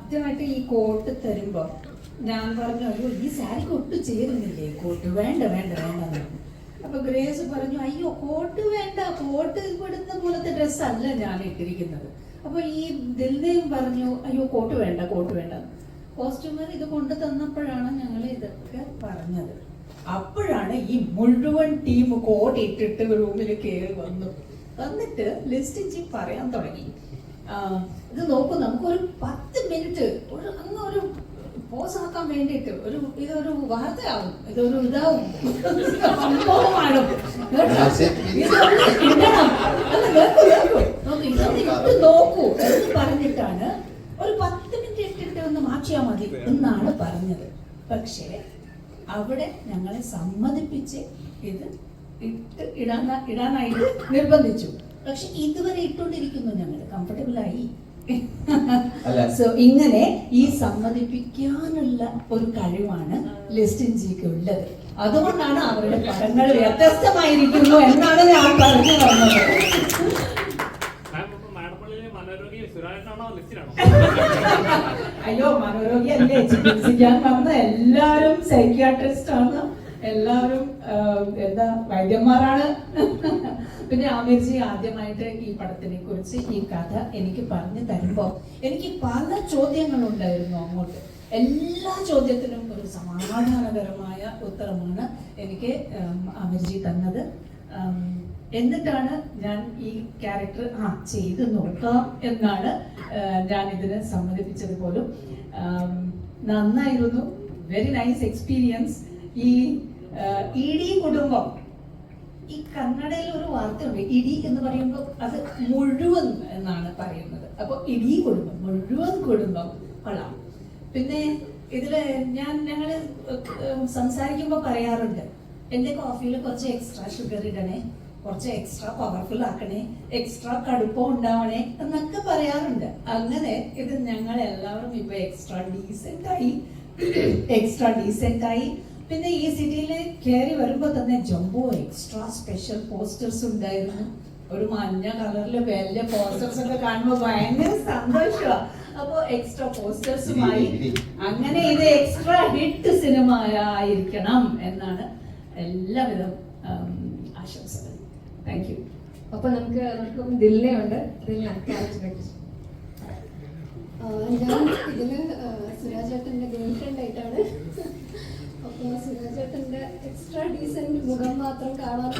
ആദ്യമായിട്ട് ഈ കോട്ട് തരുമ്പോ ഞാൻ പറഞ്ഞു, അയ്യോ ഈ സാരിക്ക് ഒട്ടും ചേരുന്നില്ലേ കോട്ട്, വേണ്ട വേണ്ട വേണ്ട. അപ്പൊ ഗ്രേസ് പറഞ്ഞു, അയ്യോ കോട്ട് വേണ്ട, കോട്ട് ഇവിടുന്ന പോലത്തെ ഡ്രസ്സല്ല ഞാൻ ഇട്ടിരിക്കുന്നത്. അപ്പൊ ഈ ദിൽനയും പറഞ്ഞു, അയ്യോ കോട്ട് വേണ്ട കോട്ട് വേണ്ട. കോസ്റ്റ്യൂമർ ഇത് കൊണ്ടു തന്നപ്പോഴാണ് ഞങ്ങൾ ഇതൊക്കെ പറഞ്ഞത്. അപ്പോഴാണ് ഈ മുഴുവൻ ടീം കോട്ട് ഇട്ടിട്ട് റൂമിൽ കയറി വന്നിട്ട് ലിസ്റ്റ് പറയാൻ തുടങ്ങി. ഇത് നോക്കൂ, നമുക്കൊരു 10 മിനിറ്റ് അങ്ങ് ഒരു പോസ് ആക്കാൻ വേണ്ടിയിട്ട് ഇതൊരു വാർത്തയാവും, ഇതൊരു ഇതാവും, സംഭവമാണ്, ഇട്ട് നോക്കൂ എന്ന് പറഞ്ഞിട്ടാണ് ഒരു 10 മിനിറ്റ് ഇട്ടിട്ട് ഒന്ന് മാറ്റിയാൽ മതി എന്നാണ് പറഞ്ഞത്. പക്ഷേ അവിടെ ഞങ്ങളെ സമ്മതിപ്പിച്ച് ഇത് ഇടാനായിട്ട് നിർബന്ധിച്ചു. പക്ഷെ ഇതുവരെ ഇട്ടുകൊണ്ടിരിക്കുന്നു, ഞങ്ങൾ കംഫർട്ടബിൾ ആയി. സോ ഇങ്ങനെ ഈ സമ്മതിപ്പിക്കാനുള്ള ഒരു കഴിവാണ് ലിസ്റ്റിൻ ജിക്ക് ഉള്ളത്. അതുകൊണ്ടാണ് അവരുടെ പടങ്ങൾ വ്യത്യസ്തമായിരിക്കുന്നു എന്നാണ് ഞാൻ പറഞ്ഞു വന്നത്. അയ്യോ മനോരോഗി അല്ലേ, ചികിത്സിക്കാൻ വന്ന എല്ലാവരും സൈക്യാട്രിസ്റ്റ് ആണ്, എല്ലാവരും എന്താ വൈദ്യന്മാരാണ്. പിന്നെ ആമിർജി ആദ്യമായിട്ട് ഈ പടത്തിനെ കുറിച്ച് ഈ കഥ എനിക്ക് പറഞ്ഞു തരുമ്പോ എനിക്ക് പല ചോദ്യങ്ങളുണ്ടായിരുന്നു അങ്ങോട്ട്. എല്ലാ ചോദ്യത്തിനും ഒരു സമാധാനകരമായ ഉത്തരമാണ് എനിക്ക് ആമിർജി തന്നത്. എന്നിട്ടാണ് ഞാൻ ഈ ക്യാരക്ടർ ചെയ്ത് നോക്കാം എന്നാണ് ഞാൻ ഇതിന് സമ്മതിപ്പിച്ചത് പോലും. നന്നായിരുന്നു, വെരി നൈസ് എക്സ്പീരിയൻസ്. ഈ ഇഡി കുടുംബം, ഈ കന്നഡയിൽ ഒരു വാർത്തയുണ്ട്, ഇടി എന്ന് പറയുമ്പോൾ അത് മുഴുവൻ എന്നാണ് പറയുന്നത്. അപ്പൊ ഇടി കുടുംബം, മുഴുവൻ കുടുംബം കൊള്ളാം. പിന്നെ ഇതില് ഞങ്ങള് സംസാരിക്കുമ്പോ പറയാറുണ്ട്, എന്റെ കോഫിയിൽ കുറച്ച് എക്സ്ട്രാ ഷുഗർ ഇടണേ, കുറച്ച് എക്സ്ട്രാ പവർഫുൾ ആക്കണേ, എക്സ്ട്രാ കടുപ്പം ഉണ്ടാവണേ എന്നൊക്കെ പറയാറുണ്ട്. അങ്ങനെ ഇത് ഞങ്ങൾ എല്ലാവരും ഇപ്പൊ എക്സ്ട്രാ ഡീസെന്റ് ആയി. പിന്നെ ഈ സിറ്റിയിൽ കയറി വരുമ്പോ തന്നെ ജംബോ എക്സ്ട്രാ സ്പെഷ്യൽ പോസ്റ്റേഴ്സ് ഉണ്ടായിരുന്നു. ഒരു മഞ്ഞ കളറില് വലിയ പോസ്റ്റേഴ്സ് ഒക്കെ കാണുമ്പോൾ ഭയങ്കര സന്തോഷമാണ്. അപ്പൊ എക്സ്ട്രാ പോസ്റ്റേഴ്സുമായി അങ്ങനെ ഇത് എക്സ്ട്രാ ഹിറ്റ് സിനിമ ആയിരിക്കണം എന്നാണ് എല്ലാവിധം ആശംസകൾ. Thank you. അപ്പൊ നമുക്ക് ദിൽനയുണ്ട്. ഞാൻ ഇതില് സുരാജ് ചേട്ടന്റെ ഗേൾ ഫ്രണ്ട് ആയിട്ടാണ്. അപ്പോൾ സുരാജ് ചേട്ടന്റെ എക്സ്ട്രാ ഡീസന്റ് മുഖം മാത്രം കാണാൻ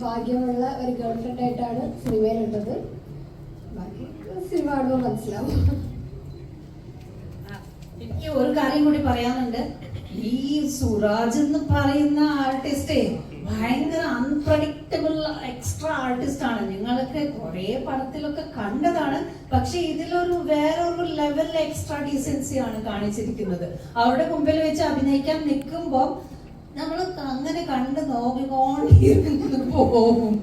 ഭാഗ്യമുള്ള ഒരു ഗേൾ ഫ്രണ്ട് ആയിട്ടാണ് സിനിമയിലുള്ളത്. ബാക്കി സിനിമ കാണുമ്പോൾ മനസ്സിലാവും. എനിക്ക് ഒരു കാര്യം കൂടി പറയാനുണ്ട്. ഈ സുരാജ് എന്ന് പറയുന്ന ആർട്ടിസ്റ്റേ ഭയങ്കര അൺപ്രഡിക്റ്റബിൾ എക്സ്ട്രാ ആർട്ടിസ്റ്റ് ആണ്. നിങ്ങളൊക്കെ കുറെ പടത്തിലൊക്കെ കണ്ടതാണ്. പക്ഷെ ഇതിലൊരു വേറൊരു ലെവൽ എക്സ്ട്രാ ഡീസൻസി ആണ് കാണിച്ചിരിക്കുന്നത്. അവരുടെ മുമ്പിൽ വെച്ച് അഭിനയിക്കാൻ നിൽക്കുമ്പോൾ നമ്മൾ അങ്ങനെ കണ്ട് നോക്കിക്കൊണ്ടിരുന്ന് പോകും.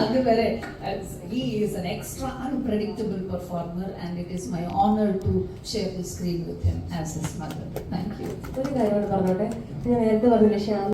അതുവരെ he is an extra unpredictable performer and it is my honor to share the screen with him as his mother. Thank you. ഒരു കാര്യം പറഞ്ഞോട്ടെ, ഞാൻ നേരത്തെ പറഞ്ഞ